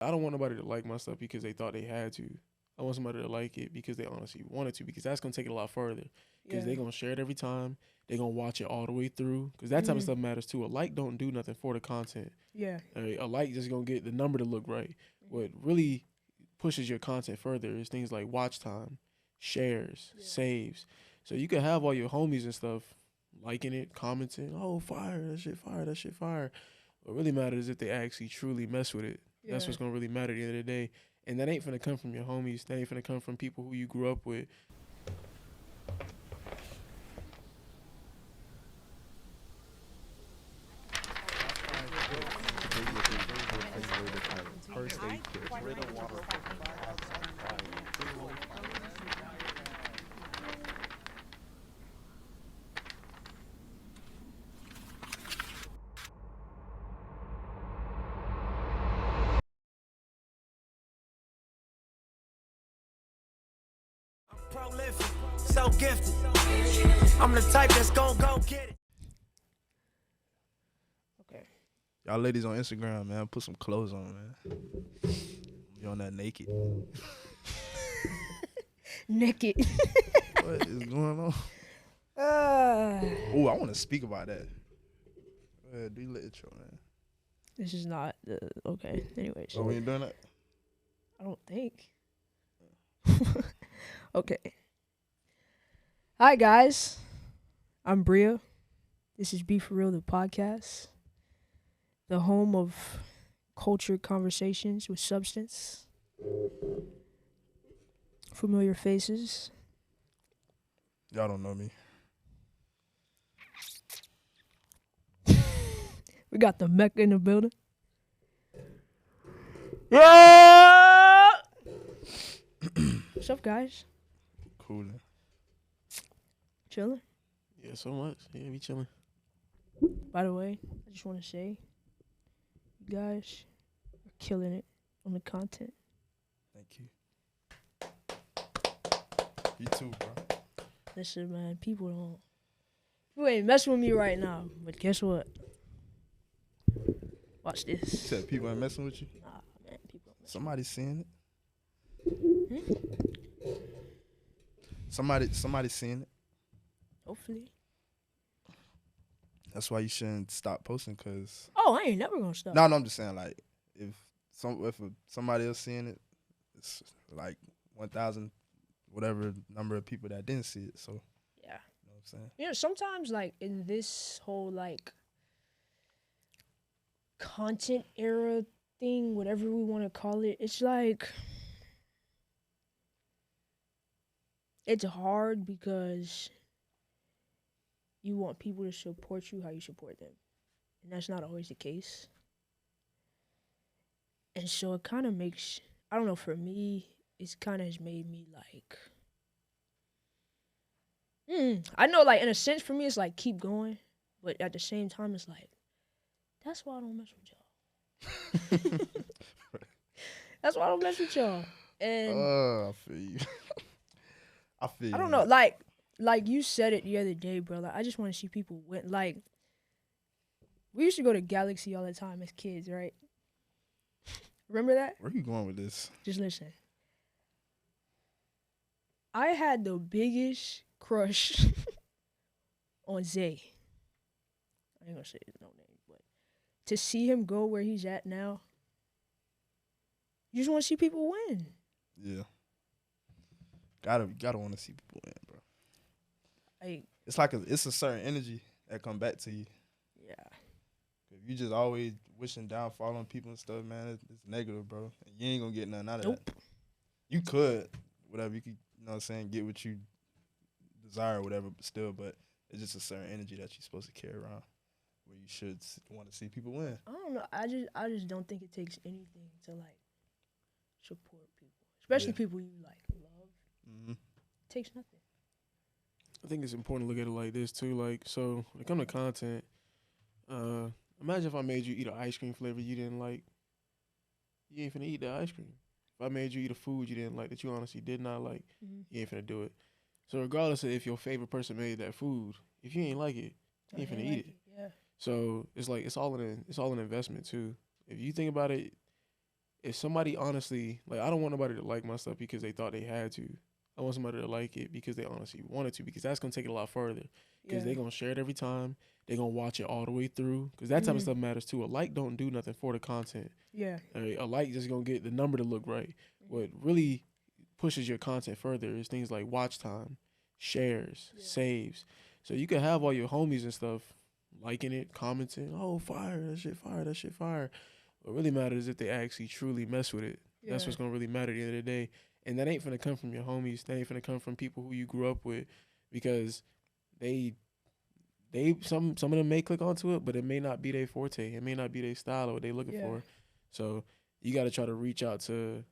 I don't want nobody to like my stuff because they thought they had to. I want somebody to like it because they honestly wanted to, because that's gonna take it a lot further. Because Yeah. they gonna share it every time. They gonna watch it all the way through. Because that type of stuff matters too. A like don't do nothing for the content. Yeah. A like just gonna get the number to look right. What really pushes your content further is things like watch time, shares, saves. So you can have all your homies and stuff liking it, commenting, "Oh, fire! That shit fire! That shit fire!" What really matters is if they actually truly mess with it. That's Yeah. what's gonna really matter at the end of the day. And that ain't finna come from your homies. That ain't finna come from people who you grew up with. Prolific, so gifted. I'm the type that's gon' go get it. Okay. Y'all ladies on Instagram, man, put some clothes on, man. You on that naked. Naked. What is going on? uh, Oh, I want to speak about that. Go ahead, do your little intro, man. this is not okay. Anyways, Oh, we ain't doing that? I don't think. Okay. Hi guys, I'm Briah. This is Be For Real, the podcast, the home of cultured conversations with substance, familiar faces. Y'all don't know me. We got the Mecca in the building. Yeah. What's up, guys? Cool. Chilling. Yeah, so much. Yeah, we chilling. By the way, I just want to say, you guys are killing it on the content. Thank you. You too, bro. Listen, man, people ain't messing with me right now. But guess what? Watch You this. said people ain't messing with you? Nah, man, people. Somebody's seeing it. Hmm? Somebody's seeing it. Hopefully. That's why you shouldn't stop posting, cause. Oh, I ain't never gonna stop. No, I'm just saying, like, if somebody else seeing it, it's like 1,000, whatever number of people that didn't see it. So. Yeah. You know what I'm saying? You know, sometimes like in this whole like content era thing, whatever we want to call it, it's like it's hard because you want people to support you how you support them. And that's not always the case. And so it kind of makes, I don't know, for me, it's kind of has made me like, I know, like, in a sense, for me, it's like, keep going. But at the same time, it's like, that's why I don't mess with y'all. That's why I don't mess with y'all. And I feel you. I feel you. I don't know, like you said it the other day, bro. Like, I just want to see people win. Like, we used to go to Galaxy all the time as kids, right? Remember that? Where you going with this? Just listen. I had the biggest crush on Zay. I ain't gonna say his no name, but to see him go where he's at now, you just want to see people win. Yeah. Gotta want to see people win, bro. Like, It's like it's a certain energy that come back to you. yeah. If you just always wishing downfall on people and stuff, man, it's negative, bro. And you ain't gonna get nothing out of that. You could, whatever, you could, you know what I'm saying, get what you desire or whatever, but still, but it's just a certain energy that you're supposed to carry around where you should want to see people win. I don't know. I just don't think it takes anything to like support people, especially people you like love. Mm-hmm. It takes nothing. I think it's important to look at it like this too. Like, so when it comes to content, imagine if I made you eat an ice cream flavor you didn't like. You ain't finna eat that ice cream. If I made you eat a food you didn't like, that you honestly did not like, you ain't finna do it. So regardless of if your favorite person made that food, if you ain't like it, you ain't finna eat it. Yeah. So it's like it's all an investment too. If you think about it, if somebody honestly, like, I don't want nobody to like my stuff because they thought they had to. I want somebody to like it because they honestly wanted to, because that's going to take it a lot further. Because they're going to share it every time. They're going to watch it all the way through. Because that type of stuff matters too. A like don't do nothing for the content. Yeah. A like just going to get the number to look right. What really pushes your content further is things like watch time, shares, saves. So you can have all your homies and stuff liking it, commenting, oh, fire, that shit fire, that shit fire. What really matters is if they actually truly mess with it. Yeah. That's what's going to really matter at the end of the day. And that ain't finna come from your homies. That ain't finna come from people who you grew up with, because they some of them may click onto it, but it may not be their forte. It may not be their style or what they looking for. So you got to try to reach out to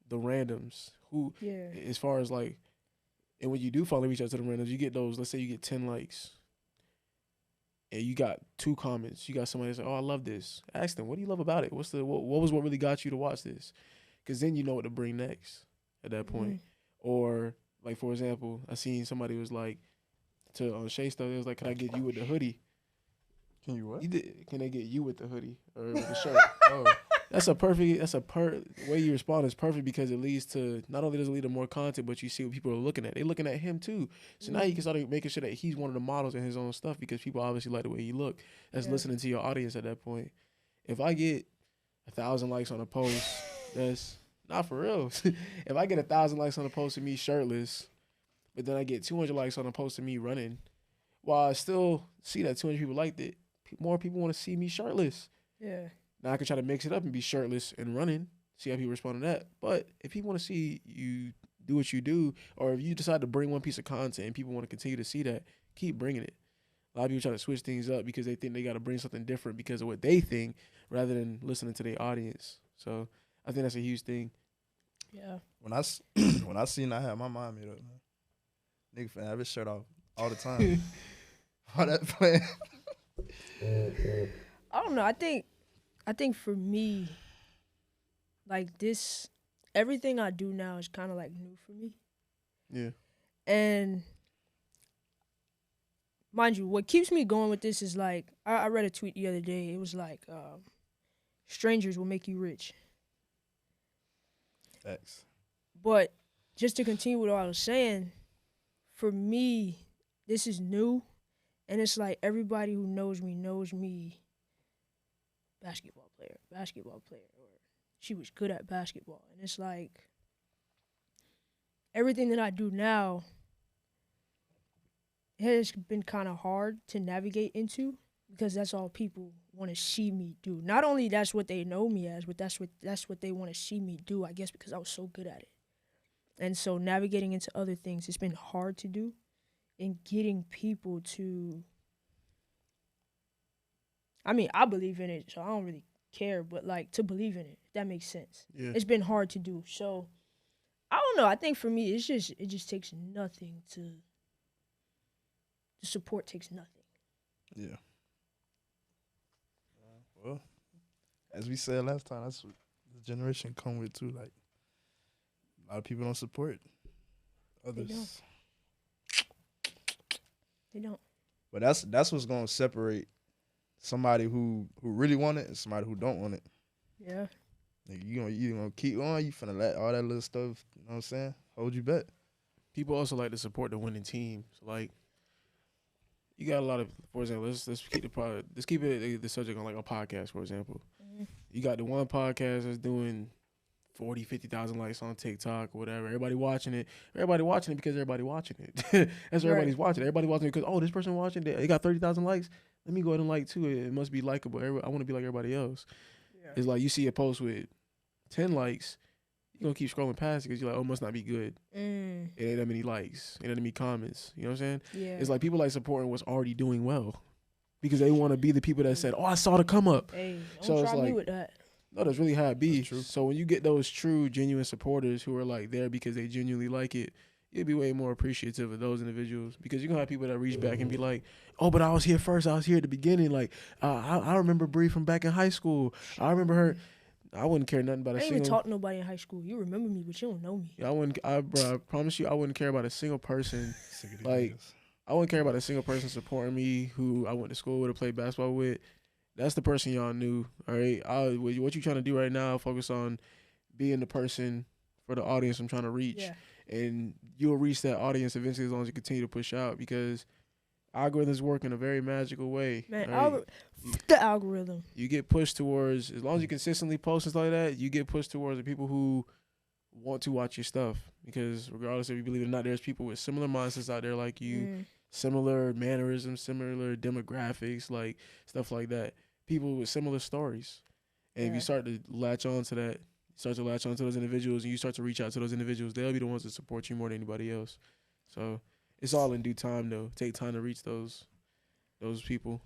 the randoms who, as far as like, and when you do finally reach out to the randoms, you get those, let's say you get 10 likes and you got 2 comments. You got somebody that's like, oh, I love this. Ask them, what do you love about it? What was what really got you to watch this? Because then you know what to bring next at that point. Or, like, for example, I seen somebody was like, to Shay stuff, it was like, can I get you with the hoodie? Can you what? Can they get you with the hoodie or with the shirt? Way you respond is perfect, because it leads to, not only does it lead to more content, but you see what people are looking at. They're looking at him too. So now you can start making sure that he's one of the models in his own stuff, because people obviously like the way he look. That's listening to your audience at that point. If I get 1,000 likes on a post, that's not for real. If I get 1,000 likes on a post of me shirtless, but then I get 200 likes on a post of me running, while I still see that 200 people liked it, more people want to see me shirtless. Yeah. Now I can try to mix it up and be shirtless and running, see how people respond to that. But if people want to see you do what you do, or if you decide to bring one piece of content and people want to continue to see that, keep bringing it. A lot of people try to switch things up because they think they got to bring something different because of what they think, rather than listening to their audience. So I think that's a huge thing. Yeah. When I seen I had my mind made up, man. Nigga finna have his shirt off all the time. All that playing. I don't know. I think for me, like, this, everything I do now is kind of like new for me. Yeah. And mind you, what keeps me going with this is, like, I read a tweet the other day. It was like, strangers will make you rich. Thanks. But just to continue what I was saying, for me, this is new. And it's like, everybody who knows me, basketball player, or she was good at basketball. And it's like, everything that I do now, it has been kind of hard to navigate into, because that's all people want to see me do. Not only that's what they know me as, but that's what they want to see me do, I guess, because I was so good at it. And so navigating into other things, it's been hard to do. And getting people to, I mean, I believe in it, so I don't really care, but, like, to believe in it, if that makes sense. Yeah. It's been hard to do. So I don't know. I think for me, it just takes nothing to, the support takes nothing. Yeah. Well, as we said last time, that's what the generation come with too. Like, a lot of people don't support others. They don't. But that's what's gonna separate somebody who really want it and somebody who don't want it. Yeah. Like, you gonna keep on, you finna let all that little stuff, you know what I'm saying, hold you back. People also like to support the winning team. So, like, you got a lot of, for example, let's keep the subject on, like, a podcast, for example. Mm-hmm. You got the one podcast that's doing 40, 50,000 likes on TikTok or whatever. Everybody watching it because everybody watching it. That's what everybody's watching. Everybody watching it because, oh, this person watching it, they got 30,000 likes. Let me go ahead and like too. It must be likable. I want to be like everybody else. Yeah. It's like you see a post with 10 likes, you're going to keep scrolling past it because you're like, oh, it must not be good. It ain't that many likes. It ain't that many comments. You know what I'm saying? Yeah. It's like people like supporting what's already doing well because they want to be the people that said, oh, I saw the come up. Hey, don't try me with that. No, that's really how it be. So when you get those true, genuine supporters who are, like, there because they genuinely like it, you'll be way more appreciative of those individuals, because you're going to have people that reach back and be like, oh, but I was here first. I was here at the beginning. Like, I remember Bree from back in high school. I remember her. I wouldn't care nothing about a single. I ain't even talk to nobody in high school. You remember me, but you don't know me. Yeah, I promise you, I wouldn't care about a single person. Like, I wouldn't care about a single person supporting me who I went to school with or played basketball with. That's the person y'all knew, all right? What you trying to do right now, focus on being the person for the audience I'm trying to reach. Yeah. And you'll reach that audience eventually as long as you continue to push out, because algorithms work in a very magical way. Man, right? the algorithm. You get pushed towards, as long as you consistently post and stuff like that, you get pushed towards the people who want to watch your stuff. Because regardless if you believe it or not, there's people with similar mindsets out there like you, similar mannerisms, similar demographics, like stuff like that. People with similar stories. And if you start to latch on to that, you start to latch on to those individuals, and you start to reach out to those individuals, they'll be the ones that support you more than anybody else. So it's all in due time, though. Take time to reach those people.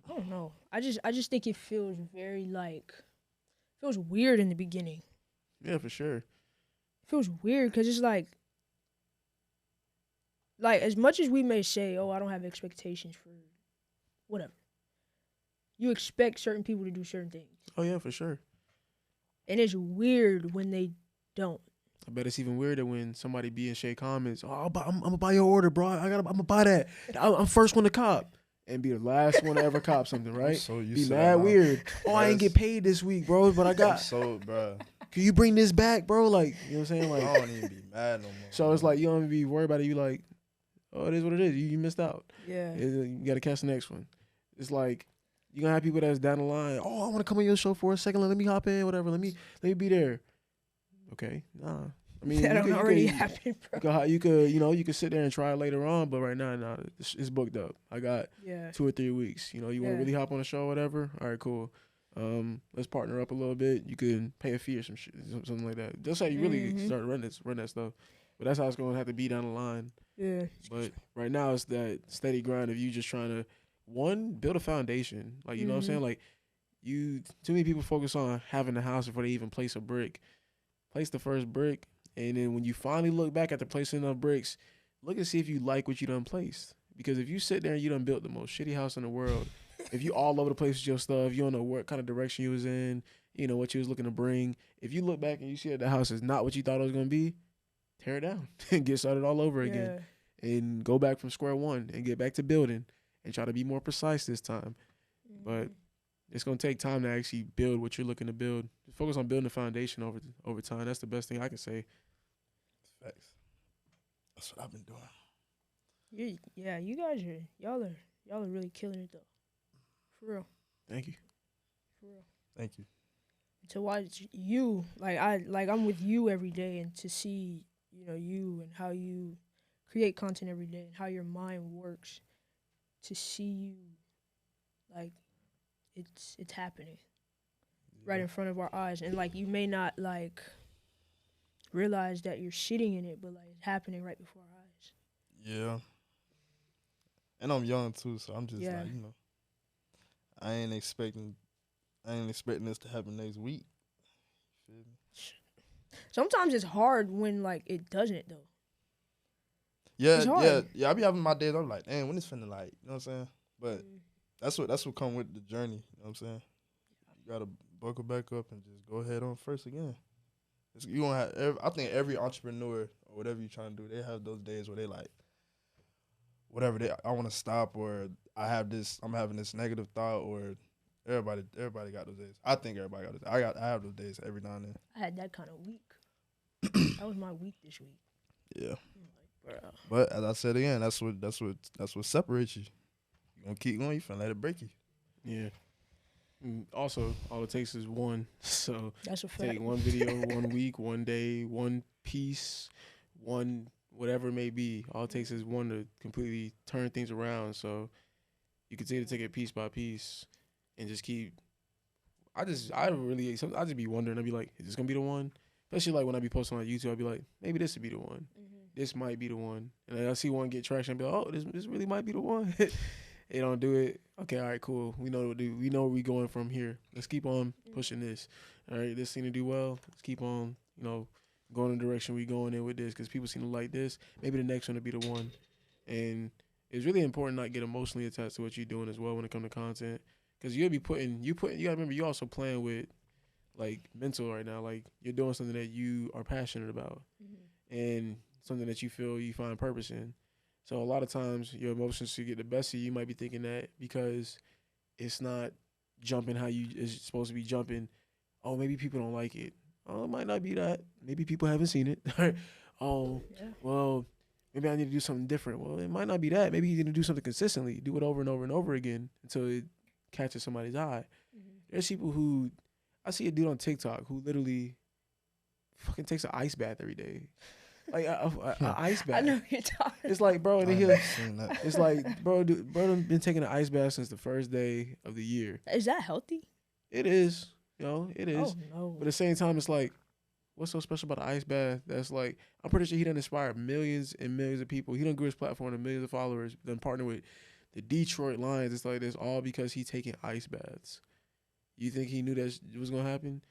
I don't know. I just think it feels very feels weird in the beginning. Yeah, for sure. It feels weird because it's like as much as we may say, oh, I don't have expectations for whatever. You expect certain people to do certain things. Oh yeah, for sure. And it's weird when they don't. I bet it's even weirder when somebody be in Shay comments. Oh, I'm gonna buy your order, bro. I'm gonna buy that. I'm first one to cop, and be the last one to ever cop something, right? So you be mad weird. Oh, I ain't get paid this week, bro, but I got. So, bro, can you bring this back, bro? Like, you know what I'm saying? Like, I don't even be mad no more. So it's like you don't even be worried about it. You like, oh, it is what it is. You missed out. Yeah. You got to catch the next one. It's like you gonna have people that's down the line. Oh, I want to come on your show for a second. Let me hop in, whatever. Let me be there. Okay, nah. I mean, that already happened, bro. You could sit there and try it later on, but right now, nah, it's booked up. I got 2 or 3 weeks. You want to really hop on a show or whatever? All right, cool. Let's partner up a little bit. You can pay a fee or some shit, something like that. That's how you really start to run that stuff. But that's how it's gonna have to be down the line. Yeah. But right now, it's that steady grind of you just trying to build a foundation. Like, you know what I'm saying? Like, too many people focus on having the house before they even place a brick. Place the first brick. And then when you finally look back at the placing of bricks, look and see if you like what you done placed. Because if you sit there and you done built the most shitty house in the world, if you all over the place with your stuff, you don't know what kind of direction you was in, what you was looking to bring. If you look back and you see that the house is not what you thought it was going to be, tear it down and get started all over again. And go back from square one and get back to building and try to be more precise this time. But it's going to take time to actually build what you're looking to build. Focus on building the foundation over time. That's the best thing I can say. Facts. That's what I've been doing. Yeah, you guys y'all are really killing it though. For real. Thank you. For real. Thank you. To watch you, I'm with you every day, and to see, you and how you create content every day and how your mind works, to see you, it's happening right in front of our eyes, and you may not realize that you're sitting in it, but it's happening right before our eyes. Yeah. And I'm young too, so I'm just I ain't expecting this to happen next week. Feel me? Sometimes it's hard when it doesn't though. Yeah, I be having my days. I'm like, damn, when it's finna you know what I'm saying? But that's what come with the journey. You know what I'm saying? You gotta buckle back up and just go ahead on first again. You gonna have. I think every entrepreneur or whatever you're trying to do, they have those days where they whatever I want to stop, or I'm having this negative thought, or everybody got those days. I think everybody got those days. I have those days every now and then. I had that kind of week. That was my week this week. Yeah. But as I said again, that's what separates you. You gonna keep going, you finna let it break you. Yeah. And also, all it takes is one. So that's a fact. Take one video, 1 week, 1 day, one piece, one whatever it may be. All it takes is one to completely turn things around. So you continue to take it piece by piece and just keep. I just be wondering. I'd be like, is this gonna be the one? Especially when I be posting on YouTube, I'd be like, maybe this would be the one. This might be the one. And then I see one get traction, I'd be like, oh, this really might be the one. They don't do it. Okay, all right, cool. We know what to do. We know where we going from here. Let's keep on pushing this. All right, this seem to do well. Let's keep on, going in the direction we going in with this, because people seem to like this. Maybe the next one will be the one. And it's really important not to get emotionally attached to what you're doing as well when it comes to content, because you'll be you gotta remember, you also playing with mental right now. You're doing something that you are passionate about and something that you feel you find purpose in. So a lot of times your emotions should get the best of you. You might be thinking that because it's not jumping how it's supposed to be jumping. Oh, maybe people don't like it. Oh, it might not be that. Maybe people haven't seen it. Oh, Yeah. well, maybe I need to do something different. Well, it might not be that. Maybe you need to do something consistently. Do it over and over and over again until it catches somebody's eye. Mhm. There's people who, I see a dude on TikTok who literally fucking takes an ice bath every day. Like a ice bath. I know what you're talking. It's like, bro, and I he'll, haven't seen that. it's like, bro, bro done been taking an ice bath since the first day of the year. Is that healthy? It is, it is. Oh no. But at the same time, it's like, what's so special about an ice bath? That's like, I'm pretty sure he done inspired millions and millions of people. He done grew his platform to millions of followers. Then partnered with the Detroit Lions. It's like this all because he taking ice baths. You think he knew that was gonna happen?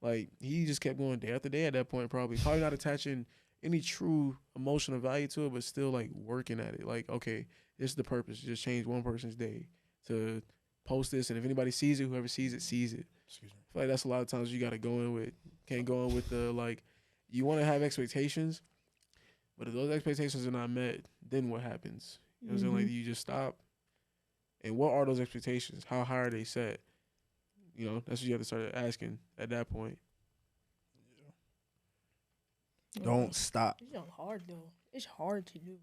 Like, he just kept going day after day at that point. Probably not attaching any true emotional value to it, but still like working at it. Like, okay, this is the purpose. Just change one person's day to post this, and if anybody sees it, whoever sees it sees it. Excuse me. I feel like that's a lot of times you got to go in with, can't go in with the, like, you want to have expectations, but if those expectations are not met, then what happens? You know what I'm saying? Like, you just stop. And what are those expectations? How high are they set? You know, that's what you have to start asking at that point. Don't stop. It's not hard though. It's hard to do.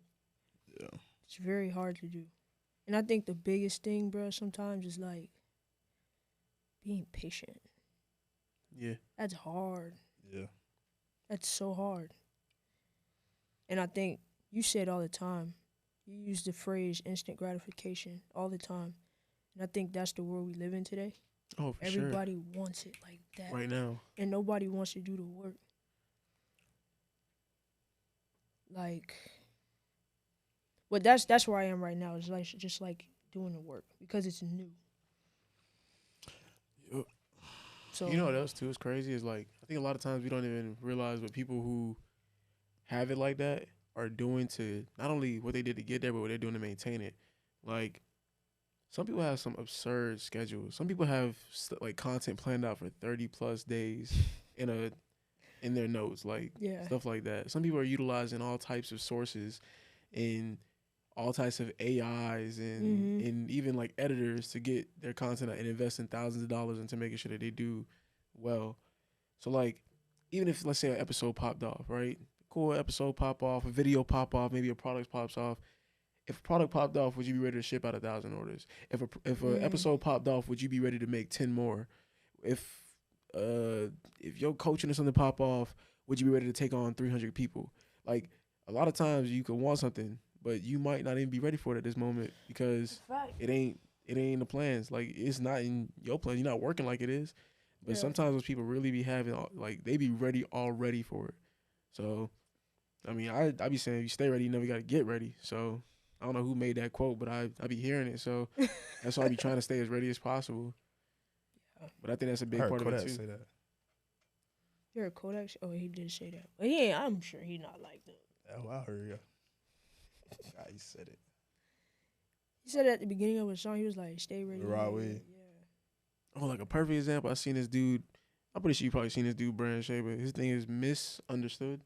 Yeah. It's very hard to do. And I think the biggest thing, bro, sometimes is like being patient. Yeah. That's hard. Yeah. That's so hard. And I think you say it all the time. You use the phrase instant gratification all the time. And I think that's the world we live in today. Oh, for Everybody wants it like that. sure. Right now. And nobody wants to do the work. Like, but that's where I am right now. It's like just like doing the work because it's new. Yup. So You know what else, too, is crazy? Is like, I think a lot of times we don't even realize what people who have it like that are doing to, not only what they did to get there, but what they're doing to maintain it. Like, some people have some absurd schedules. Some people have like content planned out for 30+ days in their notes, like yeah, stuff like that. Some people are utilizing all types of sources and all types of AIs and even like editors to get their content out and invest in thousands of dollars into making sure that they do well. So like, even if, let's say, an episode popped off, right? Cool episode pop off, a video pop off, maybe a product pops off. If a product popped off, would you be ready to ship out 1,000 orders? If an episode popped off, would you be ready to make 10 more? If your coaching or something pop off, would you be ready to take on 300 people? Like, a lot of times you could want something, but you might not even be ready for it at this moment because it ain't in the plans. Like, it's not in your plans. You're not working like it is. But sometimes those people really be having, like, they be ready already for it. So, I mean, I be saying, if you stay ready, you never got to get ready. So, I don't know who made that quote, but I be hearing it. So, that's why I be trying to stay as ready as possible. But I think that's a big part of it, too. Say that. You're a Kodak. Oh, he did say that. But yeah, I'm sure he's not like that. Oh, I heard you. He said it. He said at the beginning of the song, he was like, "Stay ready." The right way. Yeah. Oh, like a perfect example, I seen this dude. I'm pretty sure you probably seen this dude, Briah Christia, but his thing is misunderstood.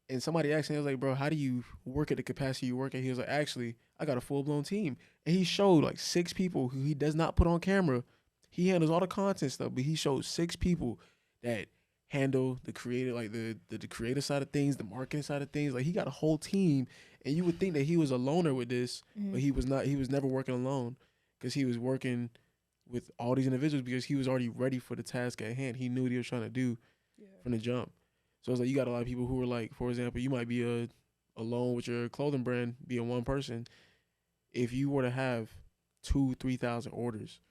And somebody asked him, he was like, bro, how do you work at the capacity you work at? He was like, actually, I got a full-blown team. And he showed like 6 people who he does not put on camera. He handles all the content stuff, but he showed 6 people that handle the creative, like the creative side of things, the marketing side of things. Like, he got a whole team. And you would think that he was a loner with this, but he was not. He was never working alone because he was working with all these individuals because he was already ready for the task at hand. He knew what he was trying to do from the jump. So it's like you got a lot of people who are like, for example, you might be alone with your clothing brand, being one person. If you were to have 2,000-3,000 orders,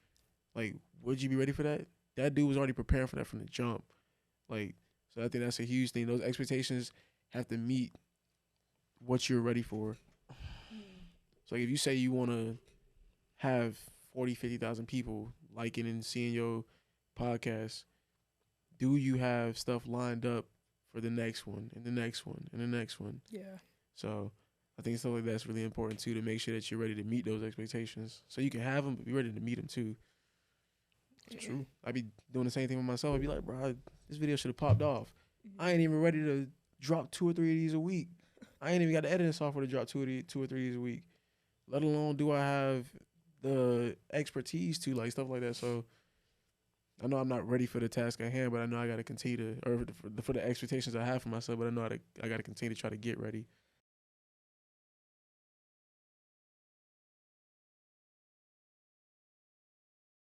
like, would you be ready for that? That dude was already preparing for that from the jump. Like, so I think that's a huge thing. Those expectations have to meet what you're ready for. So like, if you say you want to have 40,000-50,000 people liking and seeing your podcast, do you have stuff lined up for the next one and the next one and the next one? Yeah. So I think stuff like that's really important too, to make sure that you're ready to meet those expectations. So you can have them, but be ready to meet them too. It's true. I be doing the same thing with myself. I'd be like, bro, this video should have popped off. I ain't even ready to drop 2 or 3 of these a week. I ain't even got the editing software to drop 2 or 3 of these a week. Let alone do I have the expertise to, like, stuff like that. So I know I'm not ready for the task at hand, but I know I got to continue to, or for the expectations I have for myself. But I know I got to continue to try to get ready.